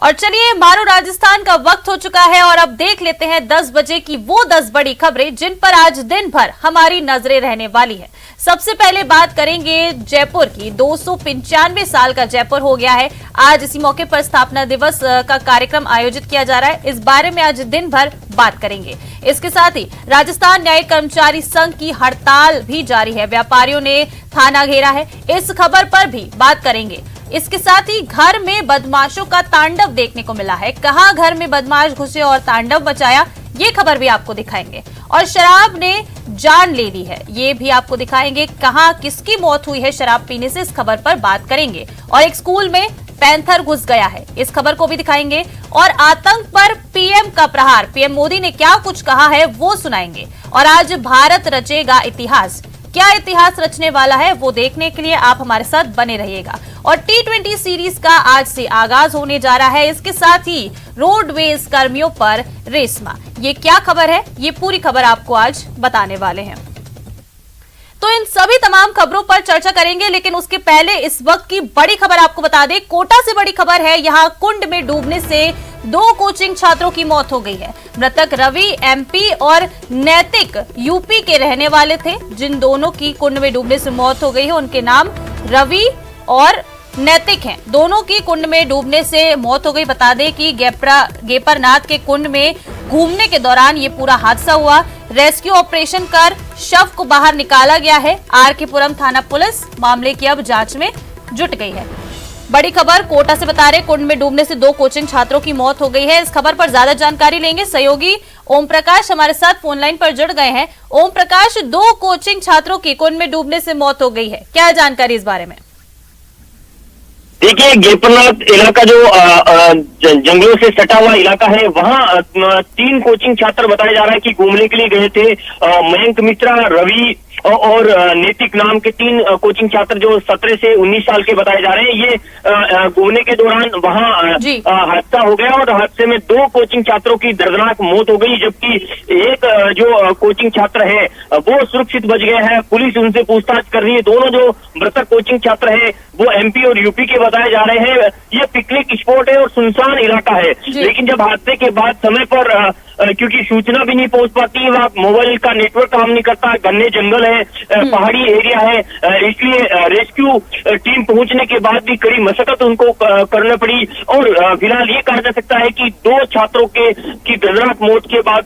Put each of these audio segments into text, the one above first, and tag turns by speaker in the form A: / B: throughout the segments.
A: और चलिए मारो राजस्थान का वक्त हो चुका है और अब देख लेते हैं 10 बजे की वो 10 बड़ी खबरें जिन पर आज दिन भर हमारी नजरें रहने वाली है। सबसे पहले बात करेंगे जयपुर की। 295 साल का जयपुर हो गया है। आज इसी मौके पर स्थापना दिवस का कार्यक्रम आयोजित किया जा रहा है। इस बारे में आज दिन भर बात करेंगे। इसके साथ ही राजस्थान न्यायिक कर्मचारी संघ की हड़ताल भी जारी है। व्यापारियों ने थाना घेरा है। इस खबर पर भी बात करेंगे। इसके साथ ही घर में बदमाशों का तांडव देखने को मिला है। कहां घर में बदमाश घुसे और तांडव मचाया, ये खबर भी आपको दिखाएंगे। और शराब ने जान ले ली है, ये भी आपको दिखाएंगे। कहां किसकी मौत हुई है शराब पीने से, इस खबर पर बात करेंगे। और एक स्कूल में पैंथर घुस गया है, इस खबर को भी दिखाएंगे। और आतंक पर पीएम का प्रहार, पीएम मोदी ने क्या कुछ कहा है वो सुनाएंगे। और आज भारत रचेगा इतिहास, क्या इतिहास रचने वाला है वो देखने के लिए आप हमारे साथ बने रहिएगा। और T20 सीरीज का आज से आगाज होने जा रहा है। इसके साथ ही रोडवेज कर्मियों पर रेशमा, ये क्या खबर है, ये पूरी खबर आपको आज बताने वाले हैं। तो इन सभी तमाम खबरों पर चर्चा करेंगे, लेकिन उसके पहले इस वक्त की बड़ी खबर आपको बता दें। कोटा से बड़ी खबर है, यहां कुंड में डूबने से 2 कोचिंग छात्रों की मौत हो गई है। मृतक रवि MP और नैतिक UP के रहने वाले थे। जिन दोनों की कुंड में डूबने से मौत हो गई है उनके नाम रवि और नैतिक हैं। दोनों की कुंड में डूबने से मौत हो गई। बता दें कि गेपरनाथ के कुंड में घूमने के दौरान ये पूरा हादसा हुआ। रेस्क्यू ऑपरेशन कर शव को बाहर निकाला गया है। RK पुरम थाना पुलिस मामले की अब जांच में जुट गई है। बड़ी खबर कोटा से बता रहे, कुंड में डूबने से 2 कोचिंग छात्रों की मौत हो गई है। इस खबर पर ज्यादा जानकारी लेंगे। सहयोगी ओम प्रकाश हमारे साथ फोन लाइन पर जुड़ गए हैं। ओम प्रकाश, 2 कोचिंग छात्रों की कुंड में डूबने से मौत हो गई है, क्या जानकारी इस बारे में?
B: देखिए, गेपरनाथ इलाका जो जंगलों से सटा हुआ इलाका है, वहाँ 3 कोचिंग छात्र बताया जा रहा है कि घूमने के लिए गए थे। मयंक मिश्रा, रवि और नैतिक नाम के 3 कोचिंग छात्र जो 17 से 19 साल के बताए जा रहे हैं। ये घूमने के दौरान वहाँ हादसा हो गया और हादसे में 2 कोचिंग छात्रों की दर्दनाक मौत हो गई, जबकि एक जो कोचिंग छात्र है वो सुरक्षित बच गया है। पुलिस उनसे पूछताछ कर रही है। दोनों जो मृतक कोचिंग छात्र है वो MP और UP के बताए जा रहे हैं। ये पिकनिक स्पॉट है और सुनसान इलाका है, लेकिन जब हादसे के बाद समय पर क्योंकि सूचना भी नहीं पहुंच पाती, वहाँ मोबाइल का नेटवर्क काम नहीं करता, घने जंगल है, पहाड़ी एरिया है, इसलिए रेस्क्यू टीम पहुंचने के बाद भी कड़ी मशक्कत उनको करना पड़ी। और फिलहाल ये कहा जा सकता है कि 2 छात्रों की दर्दनाक मौत के बाद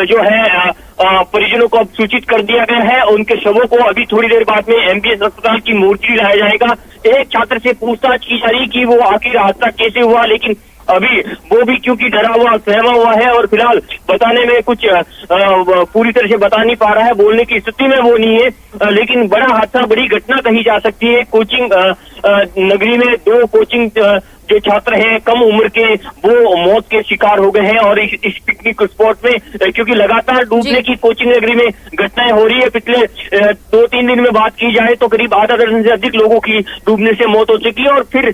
B: जो है परिजनों को अब सूचित कर दिया गया है। उनके शवों को अभी थोड़ी देर बाद में MPS अस्पताल की मोर्चरी लाया जाएगा। एक छात्र से पूछताछ की जा रही कि वो आखिर हादसा कैसे हुआ, लेकिन अभी वो भी क्योंकि डरा हुआ सहमा हुआ है और फिलहाल बताने में कुछ पूरी तरह से बता नहीं पा रहा है, बोलने की स्थिति में वो नहीं है। लेकिन बड़ा हादसा, बड़ी घटना कही जा सकती है। कोचिंग नगरी में 2 कोचिंग जो छात्र हैं कम उम्र के, वो मौत के शिकार हो गए हैं। और इस पिकनिक स्पॉट में क्योंकि लगातार डूबने की कोचिंग नगरी में घटनाएं हो रही है, पिछले 2-3 दिन में बात की जाए तो करीब आधा दर्जन से अधिक लोगों की डूबने से मौत हो चुकी है। और फिर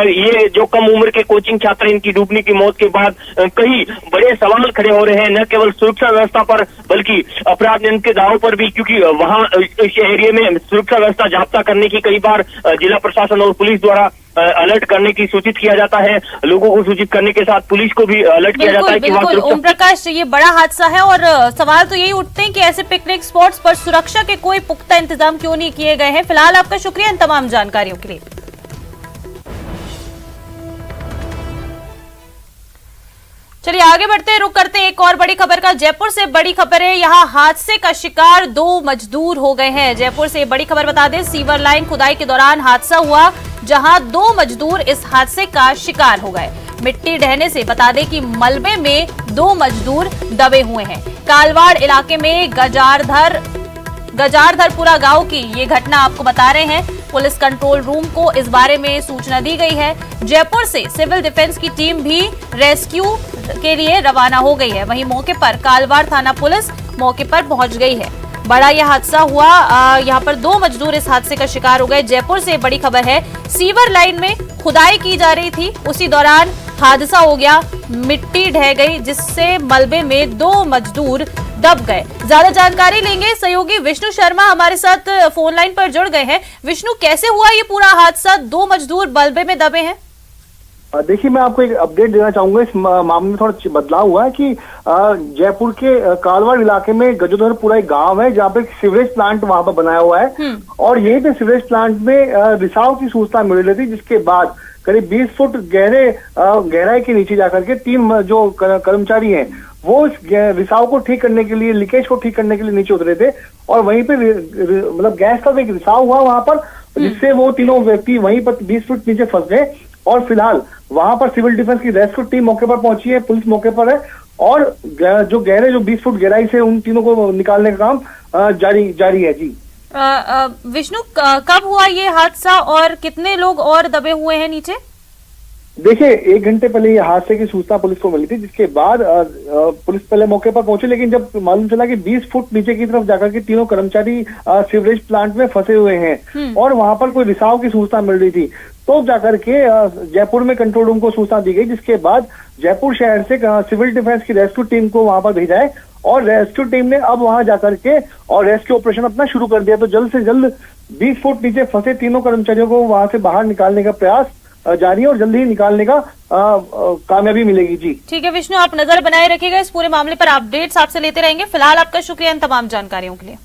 B: ये जो कम उम्र के कोचिंग छात्र, इनकी डूबने की मौत के बाद कई बड़े सवाल खड़े हो रहे हैं, न केवल सुरक्षा व्यवस्था पर बल्कि अपराध नियंत्रण के दावों पर भी, क्योंकि वहाँ इस एरिया में सुरक्षा व्यवस्था जाब्ता करने की कई बार जिला प्रशासन और पुलिस द्वारा अलर्ट करने की सूचित किया जाता है। लोगों को सूचित करने के साथ पुलिस को भी अलर्ट किया जाता है कि
A: बिल्कुल ओम प्रकाश, ये बड़ा हादसा है और सवाल तो यही उठते हैं कि ऐसे पिकनिक स्पॉट्स पर सुरक्षा के कोई पुख्ता इंतजाम क्यों नहीं किए गए हैं। फिलहाल आपका शुक्रिया इन तमाम जानकारियों के लिए। चलिए आगे बढ़ते हैं, रुक करते हैं एक और बड़ी खबर का। जयपुर से बड़ी खबर है, यहाँ हादसे का शिकार 2 मजदूर हो गए हैं। जयपुर से बड़ी खबर बता दें, सीवर लाइन खुदाई के दौरान हादसा हुआ, जहां 2 मजदूर इस हादसे का शिकार हो गए। मिट्टी ढहने से बता दें कि मलबे में 2 मजदूर दबे हुए हैं। कालवाड़ इलाके में गजारधरपुरा गांव की ये घटना आपको बता रहे हैं। पुलिस कंट्रोल रूम को इस बारे में सूचना दी गई है। जयपुर से सिविल डिफेंस की टीम भी रेस्क्यू के लिए रवाना हो गई है। वहीं मौके पर कालवाड़ थाना पुलिस मौके पर पहुंच गई है। बड़ा यह हादसा हुआ, यहाँ पर 2 मजदूर इस हादसे का शिकार हो गए। जयपुर से बड़ी खबर है, सीवर लाइन में खुदाई की जा रही थी, उसी दौरान हादसा हो गया, मिट्टी ढह गई, जिससे मलबे में 2 मजदूर दब गए। ज्यादा जानकारी लेंगे, सहयोगी विष्णु शर्मा हमारे साथ फोन लाइन पर जुड़ गए हैं। विष्णु, कैसे हुआ ये पूरा हादसा, 2 मजदूर मलबे में दबे हैं?
C: देखिए, मैं आपको एक अपडेट देना चाहूंगा। इस मामले में थोड़ा बदलाव हुआ है कि जयपुर के कालवाड़ इलाके में गजोधरपुरा एक गांव है जहाँ पे सीवरेज प्लांट वहां पर बनाया हुआ है और यही पे सीवरेज प्लांट में रिसाव की सूचना मिल रही थी, जिसके बाद करीब 20 फुट गहराई के नीचे जाकर के 3 जो कर्मचारी हैं वो इस रिसाव को ठीक करने के लिए, लीकेज को ठीक करने के लिए नीचे उतरे थे और वहीं पे मतलब गैस का एक रिसाव हुआ वहां पर, जिससे वो तीनों व्यक्ति वहीं पर 20 फुट नीचे फंस गए और फिलहाल वहां पर सिविल डिफेंस की रेस्क्यू टीम मौके पर पहुंची है, पुलिस मौके पर है और जो 20 फुट गहराई से उन तीनों को निकालने का काम जारी है। जी
A: विष्णु, कब हुआ ये हादसा और कितने लोग और दबे हुए हैं नीचे?
C: देखिए, 1 घंटे पहले ये हादसे की सूचना पुलिस को मिली थी, जिसके बाद पुलिस पहले मौके पर पहुंची, लेकिन जब मालूम चला कि 20 फुट नीचे की तरफ जाकर के तीनों कर्मचारी सीवरेज प्लांट में फंसे हुए हैं और वहां पर कोई रिसाव की सूचना मिल रही थी, तो जाकर के जयपुर में कंट्रोल रूम को सूचना दी गई, जिसके बाद जयपुर शहर से सिविल डिफेंस की रेस्क्यू टीम को वहां पर भेजा है और रेस्क्यू टीम ने अब वहां जाकर के और रेस्क्यू ऑपरेशन अपना शुरू कर दिया। तो जल्द से जल्द 20 फुट नीचे फंसे तीनों कर्मचारियों को वहां से बाहर निकालने का प्रयास जारी है और जल्दी ही निकालने का कामयाबी मिलेगी। जी
A: ठीक है विष्णु, आप नजर बनाए रखिएगा इस पूरे मामले पर, अपडेट्स आपसे लेते रहेंगे। फिलहाल आपका शुक्रिया इन तमाम जानकारियों के लिए।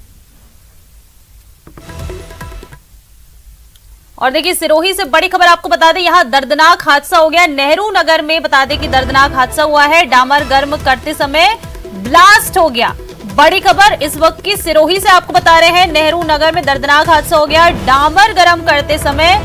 A: और देखिए, सिरोही से बड़ी खबर आपको बता दें, यहाँ दर्दनाक हादसा हो गया नेहरू नगर में। बता दें कि दर्दनाक हादसा हुआ है, डामर गर्म करते समय ब्लास्ट हो गया। बड़ी खबर इस वक्त की सिरोही से आपको बता रहे हैं, नेहरू नगर में दर्दनाक हादसा हो गया, डामर गर्म करते समय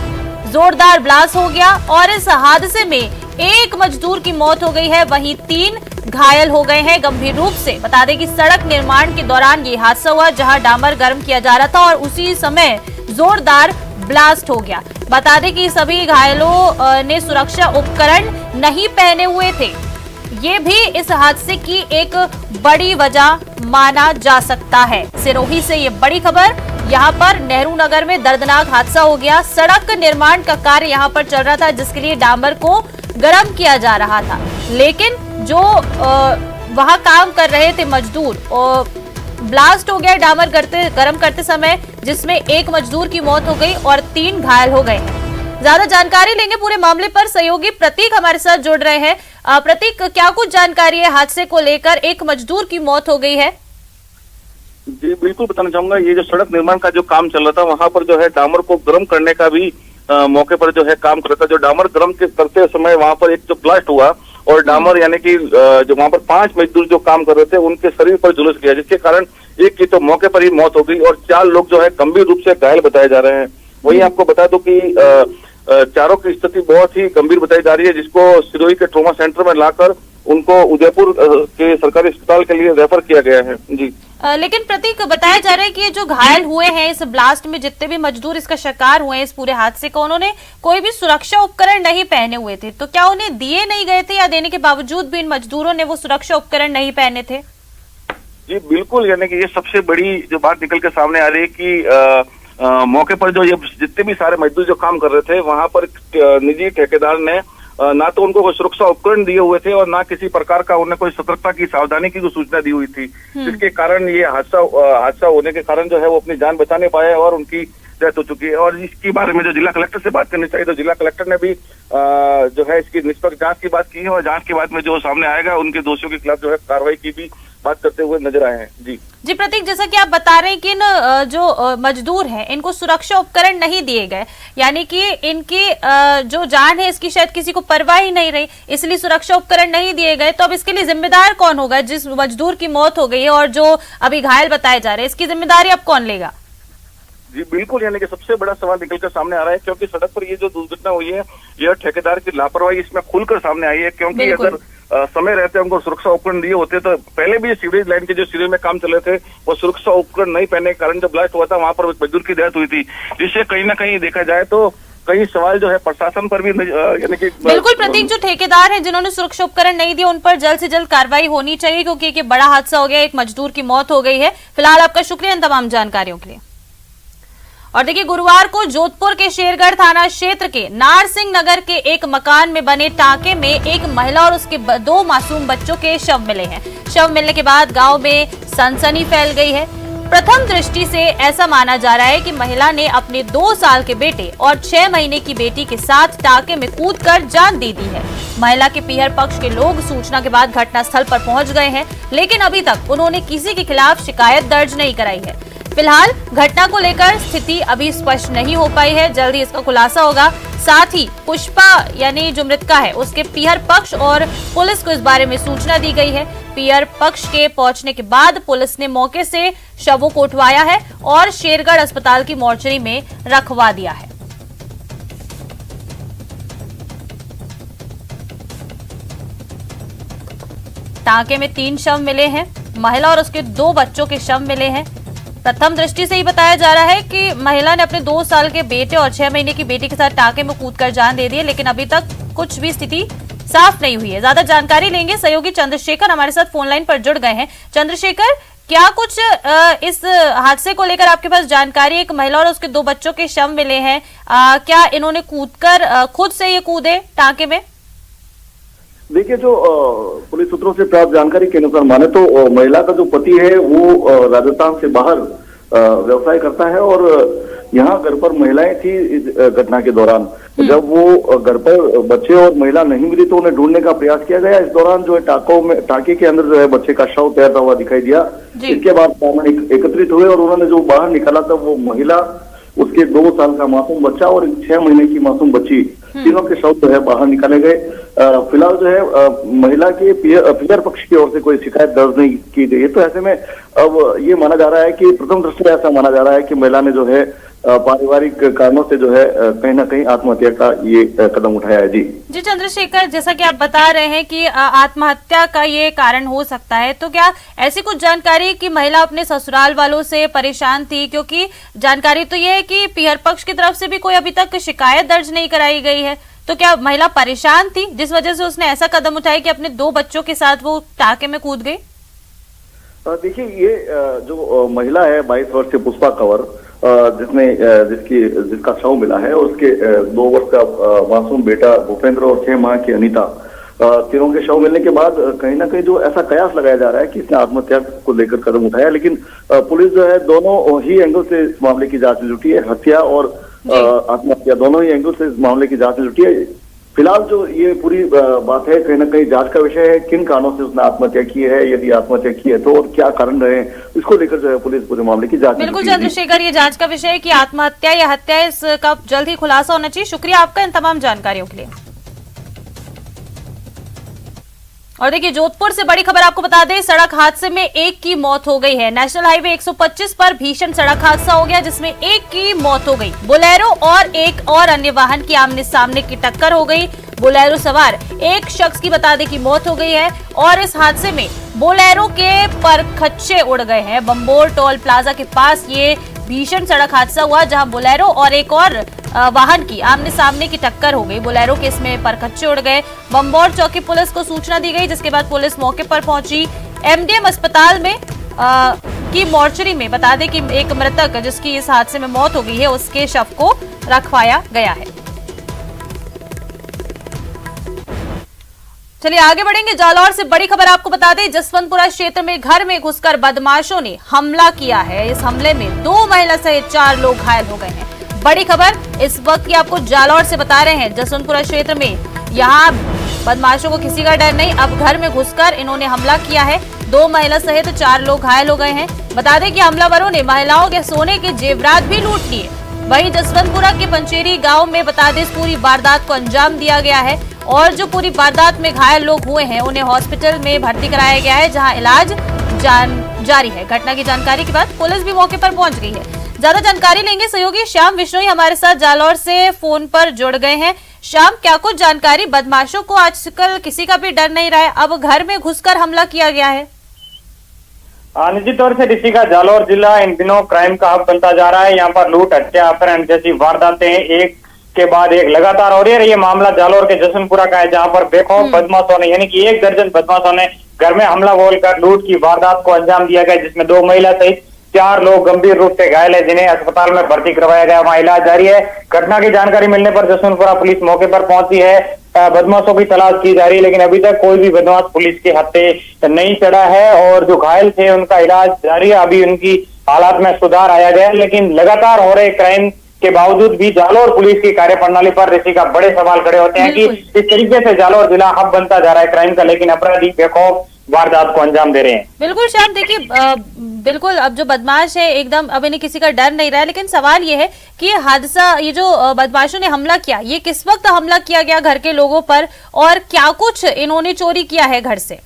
A: जोरदार ब्लास्ट हो गया और इस हादसे में एक मजदूर की मौत हो गई है, वहीं 3 घायल हो गए हैं गंभीर रूप से। बता दें कि सड़क निर्माण के दौरान ये हादसा हुआ, जहां डामर गर्म किया जा रहा था और उसी समय जोरदार ब्लास्ट हो गया। बता दें कि सभी घायलों ने सुरक्षा उपकरण नहीं पहने हुए थे, ये भी इस हादसे की एक बड़ी वजह माना जा सकता है। सिरोही से ये बड़ी खबर, यहाँ पर नेहरू नगर में दर्दनाक हादसा हो गया। सड़क निर्माण का कार्य यहाँ पर चल रहा था, जिसके लिए डामर को गर्म किया जा रहा था, लेकिन जो वहां काम कर रहे थे मजदूर, ब्लास्ट हो गया डामर गर्म करते समय, जिसमें एक मजदूर की मौत हो गई और 3 घायल हो गए। ज्यादा जानकारी लेंगे पूरे मामले पर, सहयोगी प्रतीक हमारे साथ जुड़ रहे हैं। प्रतीक, क्या कुछ जानकारी है हादसे को लेकर? एक मजदूर की मौत हो गई है।
D: जी बिल्कुल बताना चाहूंगा, ये जो सड़क निर्माण का जो काम चल रहा था वहां पर जो है डामर को गर्म करने का भी मौके पर जो है काम कर रहा था। जो डामर गर्म करते समय वहां पर एक जो ब्लास्ट हुआ और डामर यानी कि जो वहां पर 5 मजदूर जो काम कर रहे थे उनके शरीर पर झुलस गया, जिसके कारण एक की तो मौके पर ही मौत हो गई और 4 लोग जो है गंभीर रूप से घायल बताए जा रहे हैं। वहीं आपको बता दो कि चारों की स्थिति बहुत ही गंभीर बताई जा रही है, जिसको सिरोही के ट्रॉमा सेंटर में लाकर उनको उदयपुर के सरकारी अस्पताल के लिए रेफर किया गया है। जी
A: लेकिन प्रतीक, बताया जा रहा है कि ये जो घायल हुए हैं इस ब्लास्ट में, जितने भी मजदूर इसका शिकार हुए हैं इस पूरे हादसे को, उन्होंने कोई भी सुरक्षा उपकरण नहीं पहने हुए थे, तो क्या उन्हें दिए नहीं गए थे या देने के बावजूद भी इन मजदूरों ने वो सुरक्षा उपकरण नहीं पहने थे?
D: जी बिल्कुल, यानी कि ये सबसे बड़ी जो बात निकल के सामने आ रही है कि मौके पर जो ये जितने भी सारे मजदूर जो काम कर रहे थे वहां पर निजी ठेकेदार ने ना तो उनको कोई सुरक्षा उपकरण दिए हुए थे और ना किसी प्रकार का उन्हें कोई सतर्कता की, सावधानी की सूचना दी हुई थी, जिसके कारण ये हादसा होने के कारण जो है वो अपनी जान बचा नहीं पाए और उनकी डेथ हो चुकी है। और इसके बारे में जो जिला कलेक्टर से बात करनी चाहिए, तो जिला कलेक्टर ने भी जो है इसकी निष्पक्ष जांच की बात की है और जांच के बाद में जो सामने आएगा उनके दोषियों के खिलाफ जो है कार्रवाई की भी बात करते हुए नजर आए हैं। जी
A: प्रतीक, जैसा कि आप बता रहे हैं कि जो मजदूर हैं इनको सुरक्षा उपकरण नहीं दिए गए, यानी कि इनकी जो जान है इसकी शायद किसी को परवाह ही नहीं रही, इसलिए सुरक्षा उपकरण नहीं दिए गए। तो अब इसके लिए जिम्मेदार कौन होगा? जिस मजदूर की मौत हो गई है और जो अभी घायल बताए जा रहे हैं, इसकी जिम्मेदारी अब कौन लेगा?
D: जी बिल्कुल, यानी कि सबसे बड़ा सवाल निकलकर सामने आ रहा है, क्योंकि सड़क पर ये जो दुर्घटना हुई है यह ठेकेदार की लापरवाही इसमें खुलकर सामने आई है। क्योंकि अगर समय रहते उनको सुरक्षा उपकरण दिए होते तो पहले भी सीवरेज लाइन के जो सिरे में काम चल रहे थे वो सुरक्षा उपकरण नहीं पहनने के कारण जो ब्लास्ट हुआ था वहां पर मजदूर की डेथ हुई थी, जिससे कहीं ना कहीं देखा जाए तो कई सवाल जो है प्रशासन पर भी यानी कि
A: बिल्कुल प्रतीक, जो ठेकेदार हैं जिन्होंने सुरक्षा उपकरण नहीं दिए उन पर जल्द से जल्द कार्रवाई होनी चाहिए, क्योंकि एक बड़ा हादसा हो गया, एक मजदूर की मौत हो गई है। फिलहाल आपका शुक्रिया इन तमाम जानकारियों के लिए। और देखिए, गुरुवार को जोधपुर के शेरगढ़ थाना क्षेत्र के नारसिंह नगर के एक मकान में बने टांके में एक महिला और उसके 2 मासूम बच्चों के शव मिले हैं। शव मिलने के बाद गांव में सनसनी फैल गई है। प्रथम दृष्टि से ऐसा माना जा रहा है कि महिला ने अपने 2 साल के बेटे और 6 महीने की बेटी के साथ टाके में कूदकर जान दे दी है। महिला के पीहर पक्ष के लोग सूचना के बाद घटनास्थल पर पहुंच गए हैं, लेकिन अभी तक उन्होंने किसी के खिलाफ शिकायत दर्ज नहीं कराई है। फिलहाल घटना को लेकर स्थिति अभी स्पष्ट नहीं हो पाई है, जल्दी इसका खुलासा होगा। साथ ही पुष्पा यानी जो मृतका है उसके पीहर पक्ष और पुलिस को इस बारे में सूचना दी गई है। पीहर पक्ष के पहुंचने के बाद पुलिस ने मौके से शवों को उठवाया है और शेरगढ़ अस्पताल की मोर्चरी में रखवा दिया है। टांके में 3 शव मिले हैं, महिला और उसके 2 बच्चों के शव मिले हैं। प्रथम दृष्टि से ही बताया जा रहा है कि महिला ने अपने 2 साल के बेटे और 6 महीने की बेटी के साथ टांके में कूदकर जान दे दी है, लेकिन अभी तक कुछ भी स्थिति साफ नहीं हुई है। ज्यादा जानकारी लेंगे, सहयोगी चंद्रशेखर हमारे साथ फोन लाइन पर जुड़ गए हैं। चंद्रशेखर, क्या कुछ इस हादसे को लेकर आपके पास जानकारी? एक महिला और उसके 2 बच्चों के शव मिले हैं, क्या इन्होंने कूदकर खुद से ये कूदे टांके में?
E: देखिए, जो पुलिस सूत्रों से प्राप्त जानकारी के अनुसार माने तो महिला का जो पति है वो राजस्थान से बाहर व्यवसाय करता है और यहाँ घर पर महिलाएं थी इस घटना के दौरान। जब वो घर पर बच्चे और महिला नहीं मिली तो उन्हें ढूंढने का प्रयास किया गया। इस दौरान जो है टाके के अंदर जो है बच्चे का शव तैरता हुआ दिखाई दिया। इसके बाद सामान एकत्रित हुए और उन्होंने जो बाहर निकाला था वो महिला, उसके 2 साल का मासूम बच्चा और 6 महीने की मासूम बच्ची, तीनों के शव जो है बाहर निकाले गए। फिलहाल जो है महिला के पीहर पक्ष की ओर से कोई शिकायत दर्ज नहीं की गई है। तो ऐसे में अब ये माना जा रहा है कि प्रथम दृष्टि से ऐसा माना जा रहा है कि महिला ने जो है पारिवारिक कारणों से जो है कहीं ना कहीं आत्महत्या का ये कदम उठाया है। जी
A: चंद्रशेखर, जैसा कि आप बता रहे हैं कि आत्महत्या का ये कारण हो सकता है, तो क्या ऐसी कुछ जानकारी कि महिला अपने ससुराल वालों से परेशान थी? क्योंकि जानकारी तो ये है कि पीहर पक्ष की तरफ से भी कोई अभी तक शिकायत दर्ज नहीं कराई गई है, तो क्या महिला परेशान थी जिस वजह से उसने ऐसा कदम उठाया कि अपने 2 बच्चों के साथ वो टाके में कूद गई?
E: देखिए, ये जो महिला है 22 वर्षीय पुष्पा कंवर, जिसका शव मिला है, उसके 2 वर्ष का मासूम बेटा भूपेंद्र और 6 माह की अनीता, तीनों के शव मिलने के बाद कहीं ना कहीं जो ऐसा कयास लगाया जा रहा है कि इसने आत्महत्या को लेकर कदम उठाया। लेकिन पुलिस जो है दोनों ही एंगल से इस मामले की जांच में जुटी है। हत्या और आत्महत्या दोनों ही एंगल से इस मामले की जांच में जुटी है। फिलहाल जो ये पूरी बात है कहीं ना कहीं जांच का विषय है। किन कारणों से उसने आत्महत्या की है, यदि आत्महत्या की है तो और क्या कारण रहे, इसको लेकर जो है पुलिस पूरे मामले की जांच।
A: बिल्कुल चंद्रशेखर, ये जांच का विषय है कि आत्महत्या या हत्या, इसका जल्द ही खुलासा होना चाहिए। शुक्रिया आपका इन तमाम जानकारियों के लिए। और देखिए, जोधपुर से बड़ी खबर आपको बता दें, सड़क हादसे में एक की मौत हो गई है। नेशनल हाईवे 125 पर भीषण सड़क हादसा हो गया जिसमें एक की मौत हो गई। बोलेरो और एक और अन्य वाहन की आमने सामने की टक्कर हो गई। बोलेरो सवार एक शख्स की बता दें कि मौत हो गई है और इस हादसे में बोलेरो के परखच्चे उड़ गए हैं। बंबोर टोल प्लाजा के पास ये भीषण सड़क हादसा हुआ जहां बोलेरो और एक और वाहन की आमने सामने की टक्कर हो गई। बोलेरो के इसमें परखच्चे उड़ गए। बंबोर चौकी पुलिस को सूचना दी गई, जिसके बाद पुलिस मौके पर पहुंची। एमडीएम अस्पताल में की मोर्चरी में बता दें कि एक मृतक जिसकी इस हादसे में मौत हो गई है उसके शव को रखवाया गया है। चलिए आगे बढ़ेंगे। जालौर से बड़ी खबर आपको बता दें, जसवंतपुरा क्षेत्र में घर में घुसकर बदमाशों ने हमला किया है। इस हमले में 2 महिला सहित 4 लोग घायल हो गए हैं। बड़ी खबर इस वक्त की आपको जालौर से बता रहे हैं। जसवंतपुरा क्षेत्र में यहाँ बदमाशों को किसी का डर नहीं, अब घर में घुसकर इन्होंने हमला किया है। 2 महिला सहित 4 लोग घायल हो गए हैं। बता दें कि हमलावरों ने महिलाओं के सोने के जेवरात भी लूट लिए। वहीं जसवंतपुरा के पंचेरी गांव में बता दें पूरी वारदात को अंजाम दिया गया है और जो पूरी वारदात में घायल लोग हुए हैं उन्हें हॉस्पिटल में भर्ती कराया गया है, जहां इलाज जारी है। घटना की जानकारी के बाद पुलिस भी मौके पर पहुंच गई है। ज्यादा जानकारी लेंगे, सहयोगी श्याम विश्नोई हमारे साथ जालौर से फोन पर जुड़ गए हैं। श्याम, क्या कुछ जानकारी? बदमाशों को आजकल किसी का भी डर नहीं रहा है, अब घर में घुसकर हमला किया गया है।
F: निश्चित तौर से डिस्ट्रिक्ट का जालौर जिला इन दिनों क्राइम का हब बनता जा रहा है। यहाँ पर लूट, हत्या, अपहरण जैसी वारदातें एक के बाद एक लगातार हो रही है। ये मामला जालौर के जसवंतपुरा का है, जहाँ पर बेखौफ बदमाशों ने यानी कि 1 दर्जन बदमाशों ने घर में हमला बोलकर लूट की वारदात को अंजाम दिया गया, जिसमें 2 महिला सहित 4 लोग गंभीर रूप से घायल है, जिन्हें अस्पताल में भर्ती करवाया गया, वहाँ इलाज जारी है। घटना की जानकारी मिलने पर जसवंतपुरा पुलिस मौके पर पहुंची है। बदमाशों की तलाश की जा रही है, लेकिन अभी तक कोई भी बदमाश पुलिस के हत्थे नहीं चढ़ा है और जो घायल थे उनका इलाज जारी है। अभी उनकी हालात में सुधार आया गया, लेकिन लगातार हो रहे क्राइम के बावजूद भी जालौर पुलिस की कार्यप्रणाली पर ऋषि का बड़े सवाल खड़े होते हैं कि इस तरीके से जालौर जिला हब बनता जा रहा है क्राइम का, लेकिन अपराधी बेखौफ वारदात को अंजाम दे रहे हैं।
A: बिल्कुल श्याम, देखिए बिल्कुल अब जो बदमाश है एकदम अब इन्हें किसी का डर नहीं रहा है, लेकिन सवाल ये है कि ये हादसा, ये जो बदमाशों ने हमला किया, ये किस वक्त हमला किया गया घर के लोगों पर और क्या कुछ इन्होंने चोरी किया है घर से?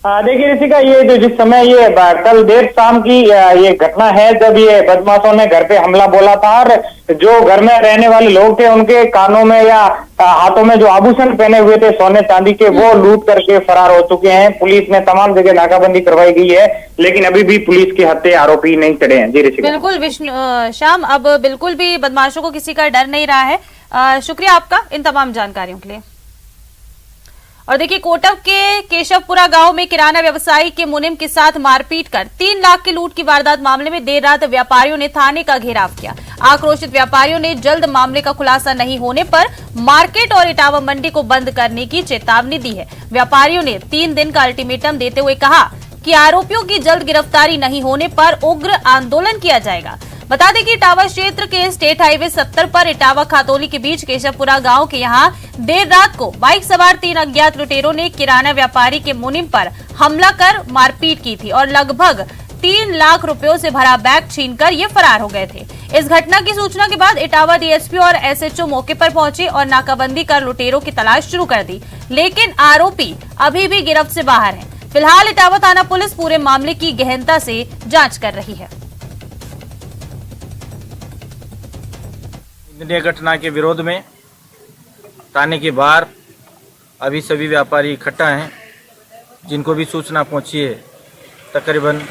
F: देखिए ऋषिका, ये जो जिस समय ये कल देर शाम की ये घटना है जब ये बदमाशों ने घर पे हमला बोला था और जो घर में रहने वाले लोग थे उनके कानों में या हाथों में जो आभूषण पहने हुए थे सोने चांदी के, वो लूट करके फरार हो चुके हैं। पुलिस ने तमाम जगह नाकाबंदी करवाई गई है, लेकिन अभी भी पुलिस के हत्थे आरोपी नहीं चढ़े हैं। जी ऋषिका।
A: बिल्कुल श्याम, अब बिल्कुल भी बदमाशों को किसी का डर नहीं रहा है। शुक्रिया आपका इन तमाम जानकारियों के लिए। और देखिए कोटक के केशवपुरा गांव में किराना व्यवसायी के मुनीम के साथ मारपीट कर 3 लाख की लूट की वारदात मामले में देर रात व्यापारियों ने थाने का घेराव किया। आक्रोशित व्यापारियों ने जल्द मामले का खुलासा नहीं होने पर मार्केट और इटावा मंडी को बंद करने की चेतावनी दी है। व्यापारियों ने 3 दिन का अल्टीमेटम देते हुए कहा कि आरोपियों की जल्द गिरफ्तारी नहीं होने पर उग्र आंदोलन किया जाएगा। बता दें कि इटावा क्षेत्र के स्टेट हाईवे 70 पर इटावा खातौली के बीच केशवपुरा गांव के यहां देर रात को बाइक सवार 3 अज्ञात लुटेरों ने किराना व्यापारी के मुनीम पर हमला कर मारपीट की थी और लगभग 3 लाख रुपयों से भरा बैग छीनकर ये फरार हो गए थे। इस घटना की सूचना के बाद इटावा डीएसपी और एसएचओ मौके पर पहुंचे और नाकाबंदी कर लुटेरों की तलाश शुरू कर दी, लेकिन आरोपी अभी भी गिरफ्त से बाहर हैं। फिलहाल इटावा थाना पुलिस पूरे मामले की गहनता से जांच कर रही है।
G: घटना के विरोध में थाने के बाहर अभी सभी व्यापारी इकट्ठा हैं, जिनको भी सूचना पहुंची है। तकरीबन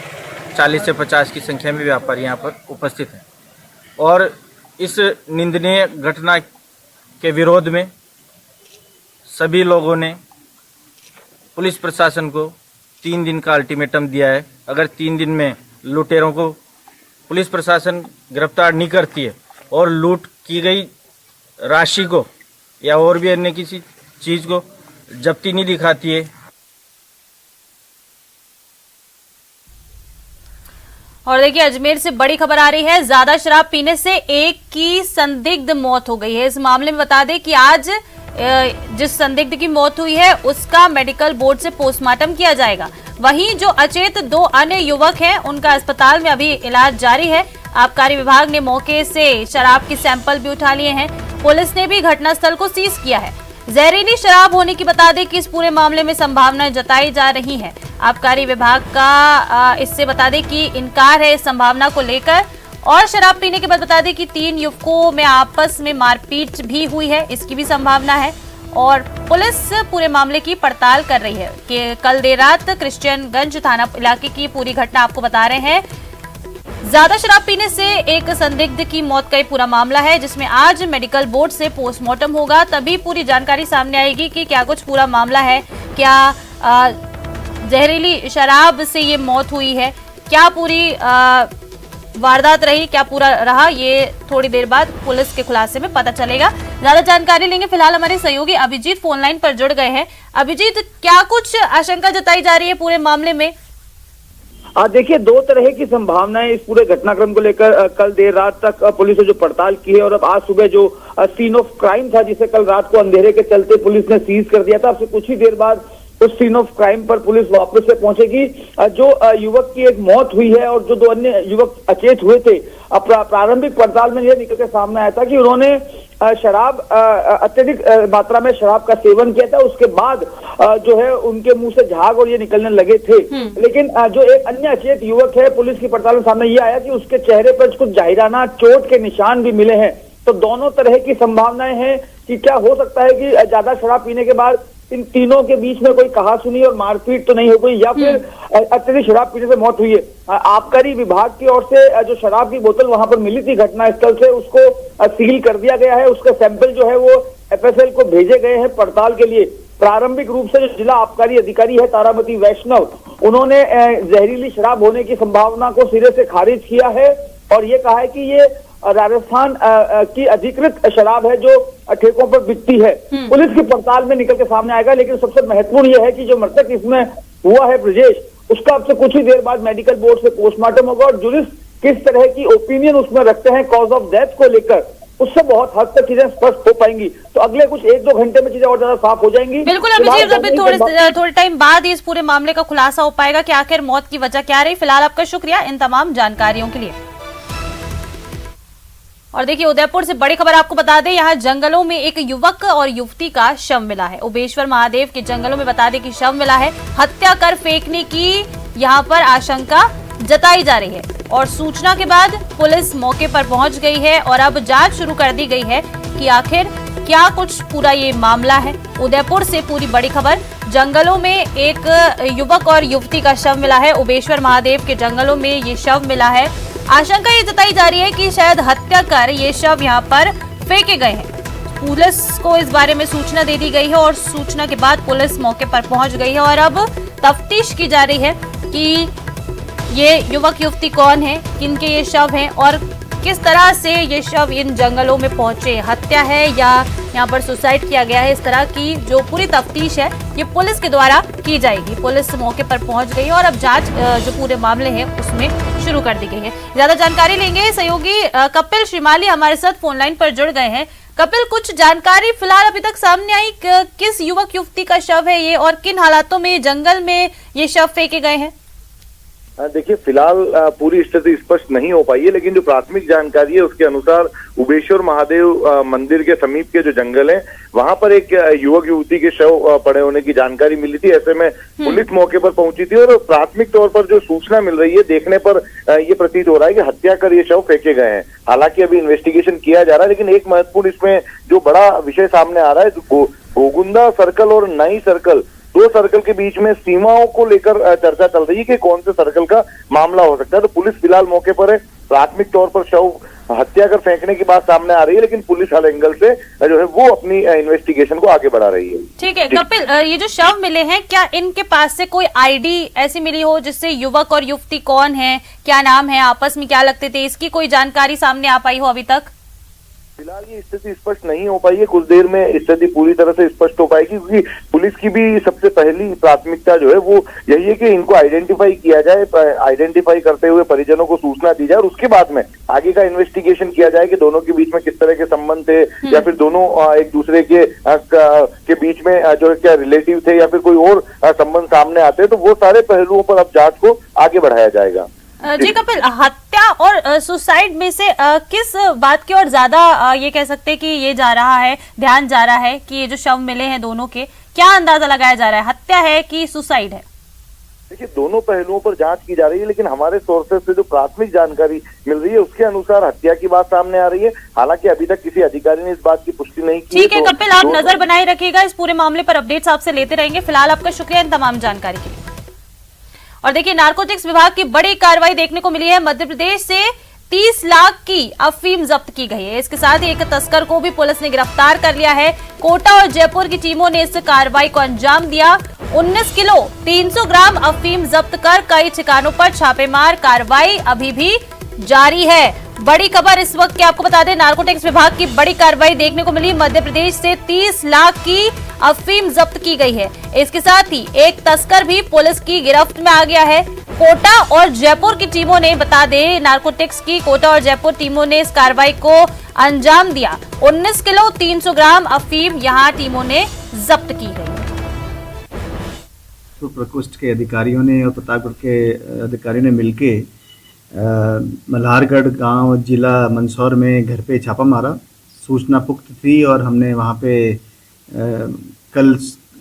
G: 40 से 50 की संख्या में व्यापारी यहां पर उपस्थित हैं और इस निंदनीय घटना के विरोध में सभी लोगों ने पुलिस प्रशासन को 3 दिन का अल्टीमेटम दिया है। अगर 3 दिन में लुटेरों को पुलिस प्रशासन गिरफ्तार नहीं करती है और लूट की गई राशि को या और भी अन्य किसी चीज को जब्ती नहीं दिखाती है।
A: और देखिए अजमेर से बड़ी खबर आ रही है, ज्यादा शराब पीने से एक की संदिग्ध मौत हो गई है। इस मामले में बता दें कि आज जिस संदिग्ध की मौत हुई है उसका मेडिकल बोर्ड से पोस्टमार्टम किया जाएगा। वहीं जो अचेत 2 अन्य युवक हैं उनका अस्पताल में अभी इलाज जारी है। आबकारी विभाग ने मौके से शराब के सैंपल भी उठा लिए हैं। पुलिस ने भी घटनास्थल को सीज किया है। जहरीली शराब होने की बता दें कि इस पूरे मामले में संभावनाएं जताई जा रही हैं। आबकारी विभाग का इससे बता दें कि इनकार है इस संभावना को लेकर। और शराब पीने के बाद बता दें कि 3 युवकों में आपस में मारपीट भी हुई है, इसकी भी संभावना है। और पुलिस पूरे मामले की पड़ताल कर रही है कि कल देर रात क्रिश्चियनगंज थाना इलाके की पूरी घटना आपको बता रहे हैं। ज्यादा शराब पीने से एक संदिग्ध की मौत का पूरा मामला है, जिसमें आज मेडिकल बोर्ड से पोस्टमार्टम होगा, तभी पूरी जानकारी सामने आएगी कि क्या कुछ पूरा मामला है, क्या जहरीली शराब से ये मौत हुई है, क्या पूरी वारदात रही, क्या पूरा रहा, ये थोड़ी देर बाद पुलिस के खुलासे में पता चलेगा। ज्यादा जानकारी लेंगे। फिलहाल हमारे सहयोगी अभिजीत फोन लाइन पर जुड़ गए हैं। अभिजीत, क्या कुछ आशंका जताई जा रही है पूरे मामले में?
H: देखिए 2 तरह की संभावनाएं इस पूरे घटनाक्रम को लेकर कल देर रात तक पुलिस ने जो पड़ताल की है और अब आज सुबह जो सीन ऑफ क्राइम था जिसे कल रात को अंधेरे के चलते पुलिस ने सीज कर दिया था, अब से कुछ ही देर बाद उस सीन ऑफ क्राइम पर पुलिस वापस से पहुंचेगी। जो युवक की एक मौत हुई है और जो 2 अन्य युवक अचेत हुए थे, प्रारंभिक पड़ताल में यह निकल के सामने आया था कि उन्होंने शराब अत्यधिक मात्रा में शराब का सेवन किया था। उसके बाद जो है उनके मुंह से झाग और ये निकलने लगे थे। लेकिन जो एक अन्य अचेत युवक है, पुलिस की पड़ताल में सामने ये आया कि उसके चेहरे पर कुछ जाहिराना चोट के निशान भी मिले हैं। तो दोनों तरह की संभावनाएं हैं कि क्या हो सकता है कि ज्यादा शराब पीने के बाद इन तीनों के बीच में कोई कहासुनी और मारपीट तो नहीं हो गई या फिर अत्यधिक शराब पीने से मौत हुई है। आबकारी विभाग की ओर से जो शराब की बोतल वहां पर मिली थी घटनास्थल से, उसको सील कर दिया गया है। उसके सैंपल जो है वो एफएसएल को भेजे गए हैं पड़ताल के लिए। प्रारंभिक रूप से जो जिला आबकारी अधिकारी है तारामती वैष्णव, उन्होंने जहरीली शराब होने की संभावना को सिरे से खारिज किया है और ये कहा है कि ये राजस्थान की अधिकृत शराब है जो ठेकों पर बिकती है। पुलिस की पड़ताल में निकल के सामने आएगा। लेकिन सबसे महत्वपूर्ण यह है कि जो मृतक इसमें हुआ है ब्रजेश, उसका अब से कुछ ही देर बाद मेडिकल बोर्ड से पोस्टमार्टम होगा और जुरिस्ट किस तरह की ओपिनियन उसमें रखते हैं कॉज ऑफ डेथ को लेकर, उससे बहुत हद तक चीजें स्पष्ट हो पाएंगी। तो अगले कुछ 1-2 घंटे में चीजें और ज्यादा साफ हो जाएंगी।
A: बिल्कुल अभिजीत, अभी थोड़े टाइम बाद ही इस पूरे मामले का खुलासा हो पाएगा कि आखिर मौत की वजह क्या रही। फिलहाल आपका शुक्रिया इन तमाम जानकारियों के लिए। और देखिए, उदयपुर से बड़ी खबर आपको बता दें, यहाँ जंगलों में एक युवक और युवती का शव मिला है। ओबेश्वर महादेव के जंगलों में बता दें कि शव मिला है। हत्या कर फेंकने की यहाँ पर आशंका जताई जा रही है और सूचना के बाद पुलिस मौके पर पहुंच गई है और अब जांच शुरू कर दी गई है कि आखिर क्या कुछ पूरा ये मामला है। उदयपुर से पूरी बड़ी खबर, जंगलों में एक युवक और युवती का शव मिला है। ओबेश्वर महादेव के जंगलों में ये शव मिला है। आशंका ये जताई जा रही है कि शायद हत्या कर ये शव यहाँ पर फेंके गए हैं। पुलिस को इस बारे में सूचना दे दी गई है और सूचना के बाद पुलिस मौके पर पहुंच गई है और अब तफ्तीश की जा रही है कि ये युवक युवती कौन है, किनके ये शव हैं और किस तरह से ये शव इन जंगलों में पहुंचे। हत्या है या यहाँ पर सुसाइड किया गया है, इस तरह की जो पूरी तफ्तीश है ये पुलिस के द्वारा की जाएगी। पुलिस मौके पर पहुंच गई है और अब जांच जो पूरे मामले हैं उसमें शुरू कर दी गई है। ज्यादा जानकारी लेंगे, सहयोगी कपिल श्रीमाली हमारे साथ फोन लाइन पर जुड़ गए हैं। कपिल, कुछ जानकारी फिलहाल अभी तक सामने आई, किस युवक युवती का शव है ये और किन हालातों में जंगल में ये शव फेंके गए हैं?
E: देखिए, फिलहाल पूरी स्थिति स्पष्ट नहीं हो पाई है, लेकिन जो प्राथमिक जानकारी है उसके अनुसार उबेश्वर महादेव मंदिर के समीप के जो जंगल है वहां पर एक युवक युवती के शव पड़े होने की जानकारी मिली थी। ऐसे में पुलिस मौके पर पहुंची थी और प्राथमिक तौर पर जो सूचना मिल रही है, देखने पर ये प्रतीत हो रहा है कि हत्या कर ये शव फेंके गए हैं। हालांकि अभी इन्वेस्टिगेशन किया जा रहा है, लेकिन एक महत्वपूर्ण इसमें जो बड़ा विषय सामने आ रहा है, गोगुंदा सर्कल और नई सर्कल, 2 सर्कल के बीच में सीमाओं को लेकर चर्चा चल रही है कि कौन से सर्कल का मामला हो सकता है। तो पुलिस फिलहाल मौके पर है। प्राथमिक तौर पर शव हत्या कर फेंकने की बात सामने आ रही है, लेकिन पुलिस हर एंगल से जो है वो अपनी इन्वेस्टिगेशन को आगे बढ़ा रही है।
A: ठीक है कपिल, ये जो शव मिले हैं, क्या इनके पास से कोई आईडी ऐसी मिली हो जिससे युवक और युवती कौन है, क्या नाम है, आपस में क्या लगते थे, इसकी कोई जानकारी सामने आ पाई हो अभी तक?
E: फिलहाल ये स्थिति स्पष्ट नहीं हो पाई है। कुछ देर में स्थिति पूरी तरह से स्पष्ट हो पाएगी, क्योंकि पुलिस की भी सबसे पहली प्राथमिकता जो है वो यही है कि इनको आइडेंटिफाई किया जाए। आइडेंटिफाई करते हुए परिजनों को सूचना दी जाए और उसके बाद में आगे का इन्वेस्टिगेशन किया जाए कि दोनों के बीच में किस तरह के संबंध थे या फिर दोनों एक दूसरे के बीच में जो क्या रिलेटिव थे या फिर कोई और संबंध सामने आते हैं। तो वो सारे पहलुओं पर अब जांच को आगे बढ़ाया जाएगा।
A: जी कपिल, हत्या और सुसाइड में से किस बात की ओर ज्यादा ये कह सकते हैं कि ये जा रहा है, ध्यान जा रहा है कि ये जो शव मिले हैं दोनों के, क्या अंदाजा लगाया जा रहा है, हत्या है कि सुसाइड है?
E: देखिए, दोनों पहलुओं पर जांच की जा रही है, लेकिन हमारे सोर्सेस से जो प्राथमिक जानकारी मिल रही है उसके अनुसार हत्या की बात सामने आ रही है। हालांकि अभी तक किसी अधिकारी ने इस बात की पुष्टि नहीं की।
A: ठीक है कपिल, आप नजर बनाए रखिएगा, इस पूरे मामले पर अपडेट्स आपसे लेते रहेंगे। फिलहाल आपका शुक्रिया इन तमाम जानकारी के लिए। और देखिए, नारकोटिक्स विभाग की बड़ी कार्रवाई देखने को मिली है। मध्य प्रदेश से 30 लाख की अफीम जब्त की गई है। इसके साथ ही एक तस्कर को भी पुलिस ने गिरफ्तार कर लिया है। कोटा और जयपुर की टीमों ने इस कार्रवाई को अंजाम दिया। 19 किलो 300 ग्राम अफीम जब्त कर कई ठिकानों पर छापेमार कार्रवाई अभी भी जारी है। बड़ी खबर इस वक्त की आपको बता दें, नारकोटिक्स विभाग की बड़ी कार्रवाई देखने को मिली। मध्य प्रदेश से 30 लाख की अफीम जब्त की गई है। इसके साथ ही एक तस्कर भी पुलिस की गिरफ्त में आ गया है। कोटा और जयपुर की टीमों ने, बता दें, नारकोटिक्स की कोटा और जयपुर टीमों ने इस कार्रवाई को अंजाम दिया। 19 किलो 300 ग्राम अफीम यहां टीमों ने जब्त की है।
I: तो प्रकोष्ठ के अधिकारियों ने और प्रतापगढ़ के अधिकारियों ने मिलके मल्हारगढ़ गांव जिला मंदसौर में घर पे छापा मारा। सूचना पुख्त थी और हमने वहां पे कल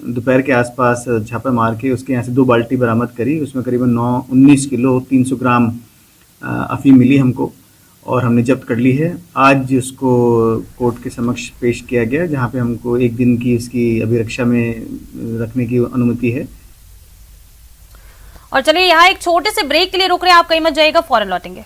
I: दोपहर के आसपास छापा मार के उसके यहाँ से 2 बाल्टी बरामद करी। उसमें करीबन 19 किलो 300 ग्राम अफीम मिली हमको और हमने जब्त कर ली है। आज उसको कोर्ट के समक्ष पेश किया गया, जहाँ पे हमको 1 दिन की इसकी अभिरक्षा में रखने की अनुमति है।
A: और चलिए यहाँ एक छोटे से ब्रेक के लिए रुक रहे हैं, आप कहीं मत जाइएगा, फौरन लौटेंगे।